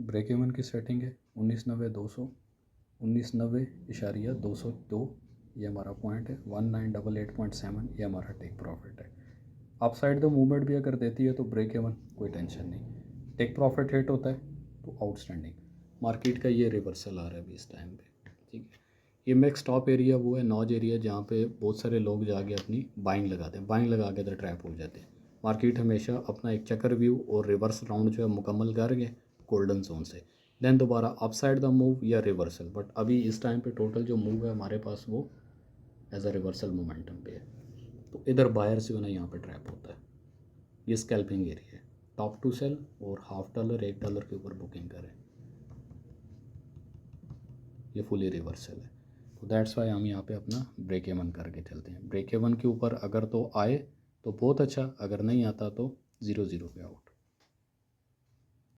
Break even की setting है 1990 202 ये हमारा पॉइंट है। 1988.7 ये हमारा टेक प्रॉफिट है। अप साइड द मूवमेंट भी अगर देती है तो ब्रेक इवन कोई टेंशन नहीं। टेक प्रॉफिट हिट होता है तो आउटस्टैंडिंग। मार्केट का ये रिवर्सल आ रहा है अभी इस टाइम पे, ठीक है। ये मैक्स टॉप एरिया वो है नॉज एरिया जहाँ पे बहुत सारे लोग जाके अपनी बाइंग लगाते हैं, बाइंग लगा के तो ट्रैप हो जाते हैं। मार्केट हमेशा अपना एक चक्कर व्यू और रिवर्स राउंड जो है मुकम्मल करके गोल्डन जोन से देन दोबारा अपसाइड द मूव या रिवर्सल। बट अभी इस टाइम पे टोटल जो मूव है हमारे पास वो एज अ रिवर्सल मोमेंटम पे है, तो इधर बायर से होना यहाँ पे ट्रैप होता है। ये स्कैल्पिंग एरिया है, टॉप टू सेल और $1/2 $1 के ऊपर बुकिंग करें, ये फुली रिवर्सल है। तो दैट्स वाई हम यहाँ पे अपना ब्रेक इवन करके चलते हैं। ब्रेक इवन के ऊपर अगर तो आए तो बहुत अच्छा, अगर नहीं आता तो 0-0 पे आउट।